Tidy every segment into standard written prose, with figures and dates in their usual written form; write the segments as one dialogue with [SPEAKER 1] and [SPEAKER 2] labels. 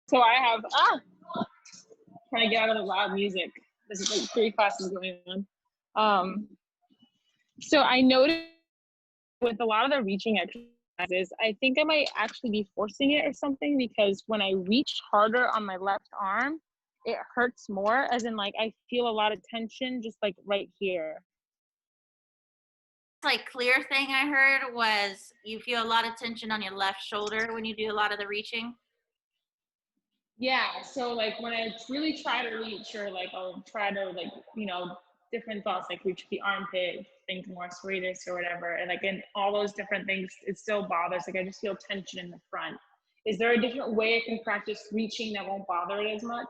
[SPEAKER 1] So I have trying to get out of the loud music. There's like 3 classes going on. So I noticed with a lot of the reaching exercises, I think I might actually be forcing it or something, because when I reach harder on my left arm, it hurts more, as in like I feel a lot of tension just like right here.
[SPEAKER 2] Like clear thing I heard was you feel a lot of tension on your left shoulder when you do a lot of the reaching.
[SPEAKER 1] Yeah, so like when I really try to reach, or like I'll try to like, different thoughts like reach the armpit, think more serratus or whatever, and like in all those different things, it still bothers. Like I just feel tension in the front. Is there a different way I can practice reaching that won't bother it as much?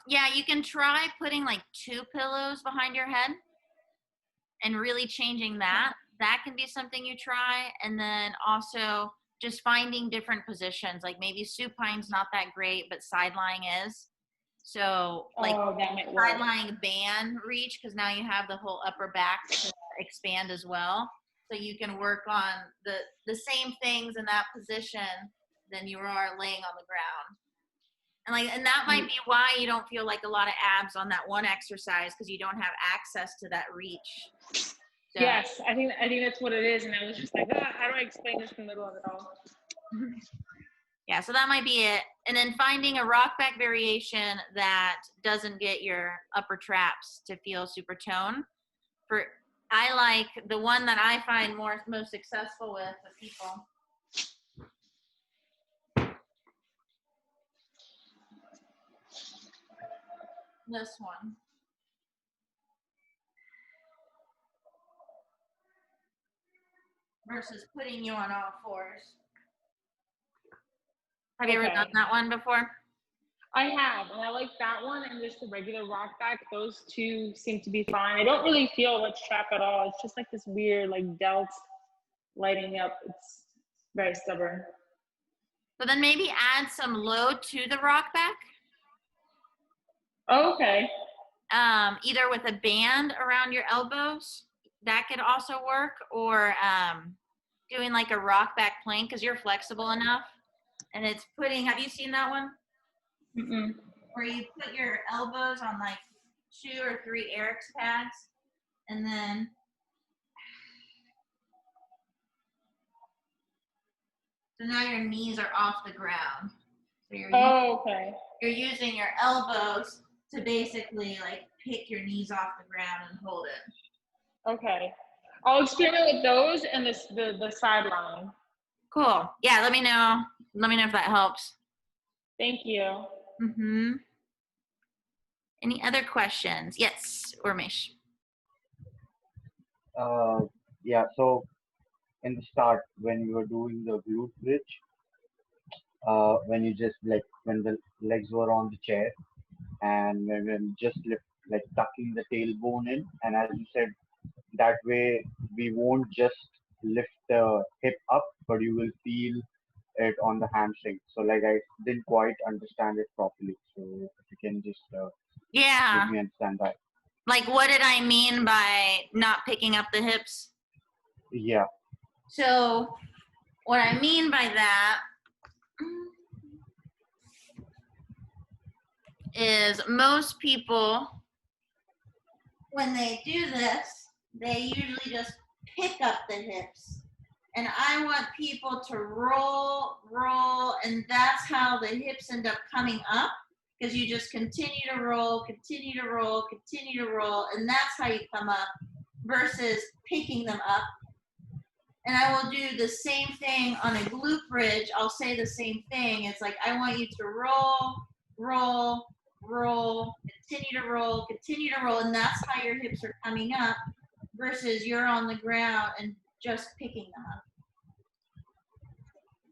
[SPEAKER 2] Yeah, you can try putting like 2 pillows behind your head and really changing that. That can be something you try. And then also just finding different positions. Like maybe supine's not that great, but side lying is. So like
[SPEAKER 1] That might work.
[SPEAKER 2] side lying band reach, because now you have the whole upper back to expand as well. So you can work on the same things in that position than you are laying on the ground. And that might be why you don't feel like a lot of abs on that one exercise, because you don't have access to that reach. So.
[SPEAKER 1] Yes, I think that's what it is. And I was just like, how do I explain this in the middle of it all?
[SPEAKER 2] Yeah, so that might be it. And then finding a rock back variation that doesn't get your upper traps to feel super toned. I like the one that I find most successful with people. This one. Versus putting you on all fours. Have you ever done that one before?
[SPEAKER 1] I have, and I like that one and just the regular rock back. Those two seem to be fine. I don't really feel much trap at all. It's just like this weird like delt lighting up. It's very stubborn.
[SPEAKER 2] So then maybe add some load to the rock back.
[SPEAKER 1] Oh, okay.
[SPEAKER 2] Either with a band around your elbows, that could also work, or doing like a rock back plank, because you're flexible enough. And it's have you seen that one?
[SPEAKER 1] Mm-mm.
[SPEAKER 2] Where you put your elbows on like 2 or 3 Eric's pads, and then so now your knees are off the ground. So you're using your elbows to basically like pick your knees off the ground and hold it.
[SPEAKER 1] Okay. I'll experiment with those and the sideline.
[SPEAKER 2] Cool. Yeah, let me know. Let me know if that helps.
[SPEAKER 1] Thank you.
[SPEAKER 2] Any other questions? Yes, Urmish.
[SPEAKER 3] Yeah, so in the start, when you were doing the glute bridge, when you just when the legs were on the chair, and when just tucking the tailbone in, and as you said, that way we won't just lift the hip up, but you will feel it on the hamstring. So I didn't quite understand it properly. So if you can just make me understand that.
[SPEAKER 2] Like, what did I mean by not picking up the hips?
[SPEAKER 3] Yeah.
[SPEAKER 2] So what I mean by that is most people, when they do this, they usually just pick up the hips. And I want people to roll, and that's how the hips end up coming up, because you just continue to roll, continue to roll, continue to roll, and that's how you come up, versus picking them up. And I will do the same thing on a glute bridge. I'll say the same thing. It's like, I want you to roll, roll, roll, continue to roll, and that's how your hips are coming up, versus you're on the ground and just picking them up.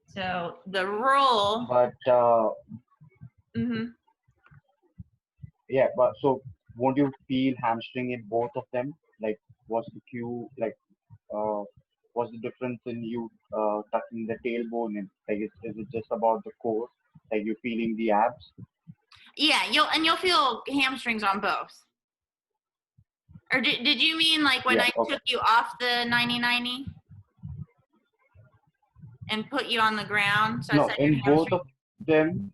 [SPEAKER 2] So the roll.
[SPEAKER 3] But yeah, but so won't you feel hamstring in both of them? Like, what's the cue? What's the difference in you tucking the tailbone in? Like, is it just about the core? Like, you're feeling the abs?
[SPEAKER 2] Yeah, you'll feel hamstrings on both. Or did you mean like when I took you off the 90-90 and put you on the ground? So
[SPEAKER 3] no, in both of them.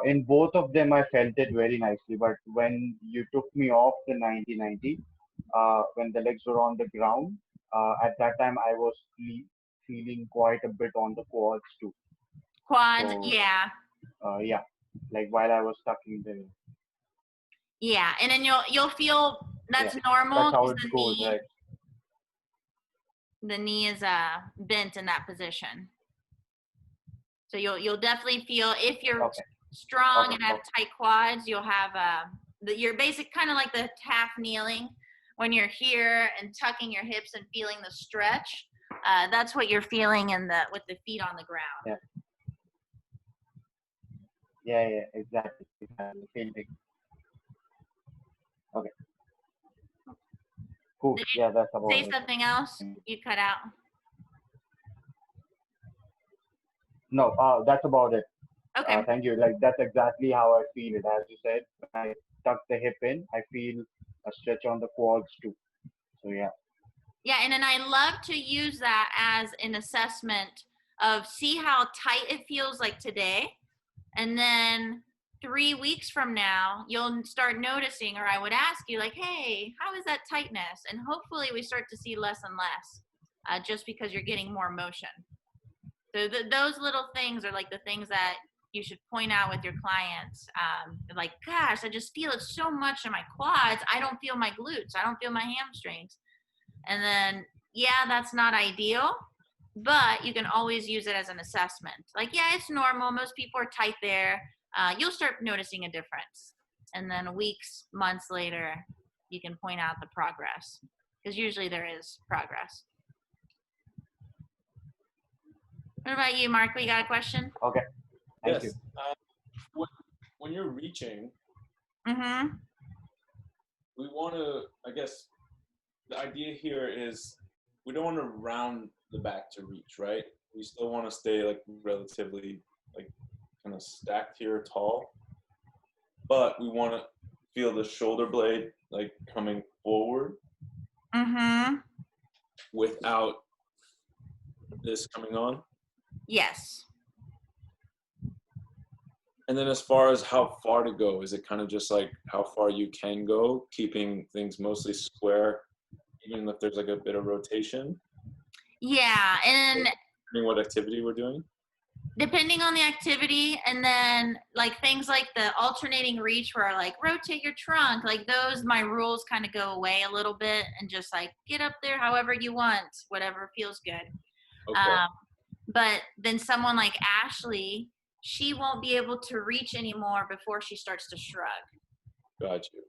[SPEAKER 3] In both of them, I felt it very nicely. But when you took me off the 90-90, when the legs were on the ground, at that time I was feeling quite a bit on the quads too.
[SPEAKER 2] Quads,
[SPEAKER 3] So
[SPEAKER 2] yeah.
[SPEAKER 3] yeah, like while I was stuck in the
[SPEAKER 2] Yeah, and then you'll feel that's
[SPEAKER 3] yeah,
[SPEAKER 2] normal
[SPEAKER 3] that's how
[SPEAKER 2] because
[SPEAKER 3] it goes, right?
[SPEAKER 2] the knee is bent in that position. So you'll definitely feel if you're
[SPEAKER 3] Okay,
[SPEAKER 2] strong
[SPEAKER 3] okay,
[SPEAKER 2] and have
[SPEAKER 3] okay.
[SPEAKER 2] tight quads, you'll have your basic kind of like the half kneeling when you're here and tucking your hips and feeling the stretch. That's what you're feeling with the feet on the ground.
[SPEAKER 3] Yeah, exactly. Same thing. Okay, cool.
[SPEAKER 2] Did
[SPEAKER 3] Yeah, that's
[SPEAKER 2] you
[SPEAKER 3] about
[SPEAKER 2] say
[SPEAKER 3] it.
[SPEAKER 2] something else? You cut out.
[SPEAKER 3] No, that's about it.
[SPEAKER 2] Okay.
[SPEAKER 3] Thank you. Like that's exactly how I feel it. As you said, when I tuck the hip in, I feel a stretch on the quads too. So yeah.
[SPEAKER 2] Yeah, and then I love to use that as an assessment of see how tight it feels like today. And then 3 weeks from now, you'll start noticing, or I would ask you, like, hey, how is that tightness? And hopefully we start to see less and less just because you're getting more motion. So those little things are like the things that you should point out with your clients. Like, gosh, I just feel it so much in my quads. I don't feel my glutes. I don't feel my hamstrings. And then, yeah, that's not ideal, but you can always use it as an assessment. Like, yeah, it's normal. Most people are tight there. You'll start noticing a difference. And then weeks, months later, you can point out the progress because usually there is progress. What about you, Mark? We got a question?
[SPEAKER 3] Okay. Thank
[SPEAKER 4] Yes.
[SPEAKER 3] you.
[SPEAKER 4] When you're reaching,
[SPEAKER 2] Mm-hmm.
[SPEAKER 4] we want to, I guess, the idea here is we don't want to round the back to reach, right? We still want to stay like relatively like kind of stacked here, tall, but we want to feel the shoulder blade like coming forward
[SPEAKER 2] Mm-hmm.
[SPEAKER 4] without this coming on.
[SPEAKER 2] Yes.
[SPEAKER 4] And then as far as how far to go, is it kind of just like how far you can go, keeping things mostly square, even if there's like a bit of rotation?
[SPEAKER 2] Yeah, and
[SPEAKER 4] Depending what activity we're doing?
[SPEAKER 2] depending on the activity, and then like things like the alternating reach where like rotate your trunk, like those, my rules kind of go away a little bit and just like get up there however you want, whatever feels good.
[SPEAKER 4] Okay.
[SPEAKER 2] But then someone like Ashley, she won't be able to reach anymore before she starts to shrug.
[SPEAKER 4] Got you.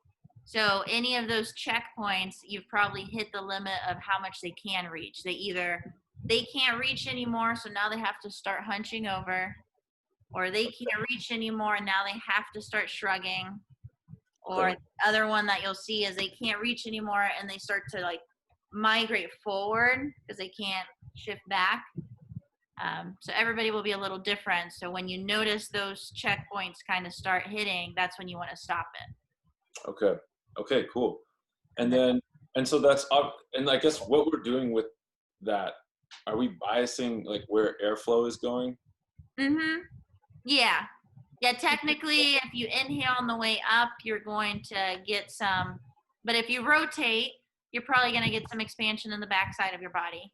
[SPEAKER 2] So any of those checkpoints, you've probably hit the limit of how much they can reach. They can't reach anymore, so now they have to start hunching over, or they can't reach anymore and now they have to start shrugging. Or
[SPEAKER 4] Okay.
[SPEAKER 2] the other one that you'll see is they can't reach anymore and they start to like migrate forward because they can't shift back. So everybody will be a little different. So when you notice those checkpoints kind of start hitting, that's when you want to stop it.
[SPEAKER 4] Okay. Okay, cool. And so that's up. And I guess what we're doing with that, are we biasing like where airflow is going?
[SPEAKER 2] Mm-hmm. Yeah. Yeah, technically, if you inhale on the way up, you're going to get some, but if you rotate, you're probably going to get some expansion in the backside of your body.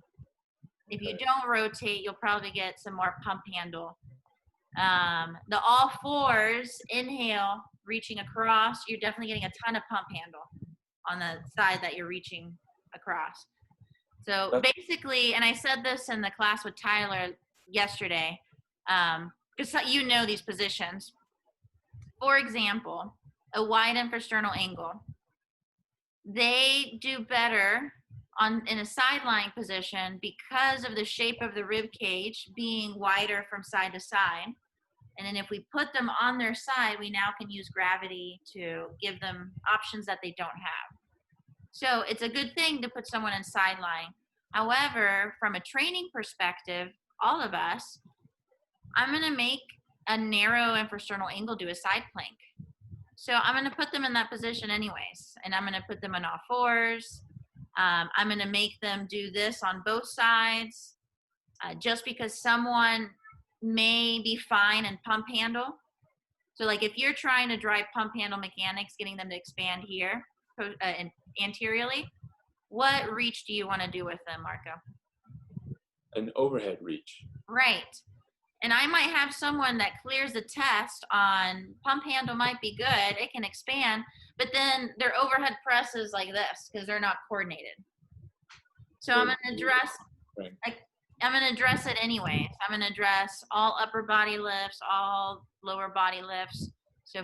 [SPEAKER 2] If you don't rotate, you'll probably get some more pump handle. The all fours, inhale, reaching across, you're definitely getting a ton of pump handle on the side that you're reaching across. So basically, and I said this in the class with Tyler yesterday, because you know these positions. For example, a wide infrasternal angle. They do better in a sideline position because of the shape of the rib cage being wider from side to side. And then if we put them on their side, we now can use gravity to give them options that they don't have. So it's a good thing to put someone in sideline. However, from a training perspective, all of us, I'm going to make a narrow infrasternal angle do a side plank. So I'm going to put them in that position anyways. And I'm going to put them on all fours. I'm going to make them do this on both sides. Just because someone may be fine in pump handle, So like if you're trying to drive pump handle mechanics, getting them to expand here and anteriorly, what reach do you want to do with them, Marco?
[SPEAKER 4] An overhead reach.
[SPEAKER 2] Right. And I might have someone that clears the test on pump handle might be good, it can expand, but then their overhead press is like this because they're not coordinated. So I'm going to address, I'm going to address it anyways. I'm going to address all upper body lifts, all lower body lifts. So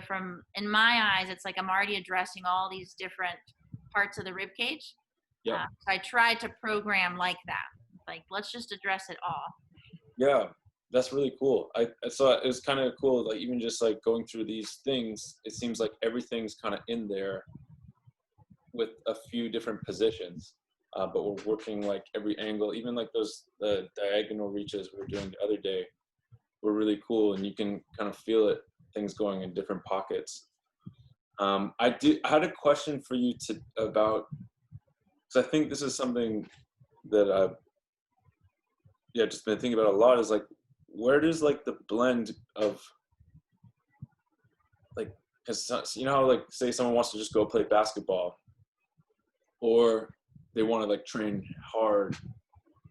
[SPEAKER 2] in my eyes, it's like I'm already addressing all these different parts of the rib cage.
[SPEAKER 4] Yeah.
[SPEAKER 2] So I tried to program like that. Like, let's just address it all.
[SPEAKER 4] Yeah, that's really cool. I saw it was kind of cool, like even just like going through these things, it seems like everything's kind of in there with a few different positions. But we're working like every angle, even like the diagonal reaches we were doing the other day were really cool, and you can kind of feel it, things going in different pockets. I had a question for you about, because I think this is something that I've just been thinking about a lot, is like, where does like the blend of like, because you know how like say someone wants to just go play basketball, or they want to like train hard,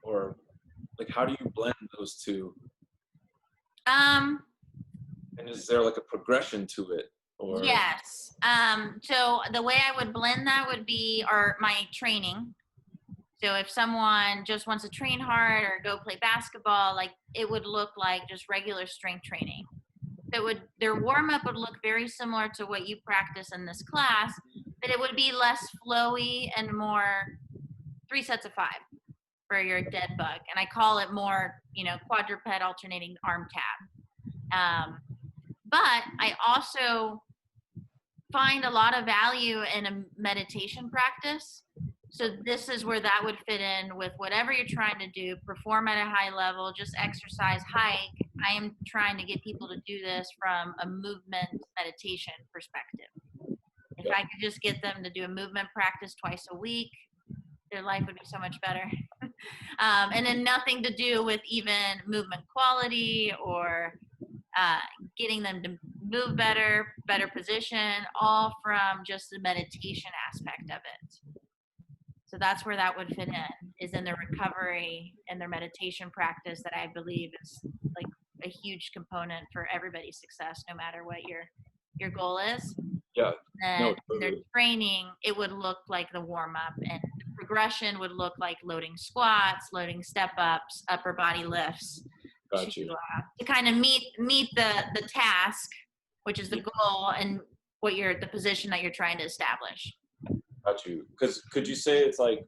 [SPEAKER 4] or like how do you blend those two? And is there like a progression to it? Or
[SPEAKER 2] yes. So the way I would blend that would be my training. So if someone just wants to train hard or go play basketball, like it would look like just regular strength training. Their warm up would look very similar to what you practice in this class, but it would be less flowy and more 3 sets of 5 for your dead bug. And I call it more, quadruped alternating arm tab. But I also find a lot of value in a meditation practice. So this is where that would fit in with whatever you're trying to do, perform at a high level, just exercise, hike. I am trying to get people to do this from a movement meditation perspective. If I could just get them to do a movement practice twice a week, their life would be so much better. And then nothing to do with even movement quality or getting them to move better position, all from just the meditation aspect of it. So that's where that would fit in, is in their recovery and their meditation practice, that I believe is like a huge component for everybody's success, no matter what your goal is.
[SPEAKER 4] Yeah.
[SPEAKER 2] And their training, it would look like the warm up, and the progression would look like loading squats, loading step ups, upper body lifts.
[SPEAKER 4] Got you.
[SPEAKER 2] To kind of meet the task, which is the goal, and the position that you're trying to establish.
[SPEAKER 4] Got you. Because could you say it's like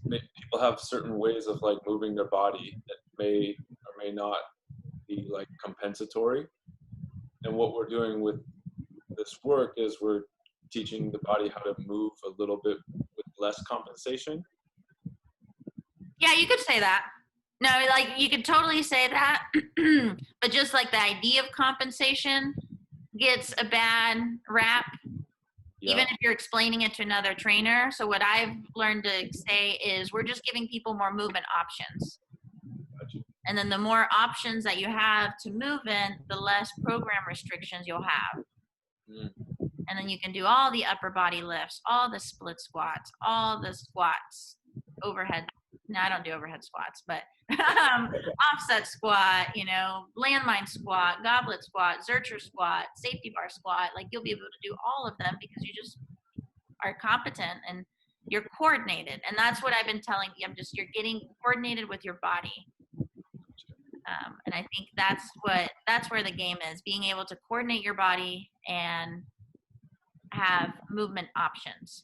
[SPEAKER 4] people have certain ways of like moving their body that may or may not be like compensatory, and what we're doing with this work is we're teaching the body how to move a little bit with less compensation?
[SPEAKER 2] Yeah, you could say that. No, like you could totally say that, but just like the idea of compensation gets a bad rap, even if you're explaining it to another trainer. So what I've learned to say is we're just giving people more movement options.
[SPEAKER 4] Gotcha.
[SPEAKER 2] And then the more options that you have to move in, the less program restrictions you'll have. And then you can do all the upper body lifts, all the split squats, all the squats, overhead. No, I don't do overhead squats, but offset squat, landmine squat, goblet squat, Zercher squat, safety bar squat. Like you'll be able to do all of them because you just are competent and you're coordinated. And that's what I've been telling you. You're getting coordinated with your body. And I think that's where the game is, being able to coordinate your body and have movement options.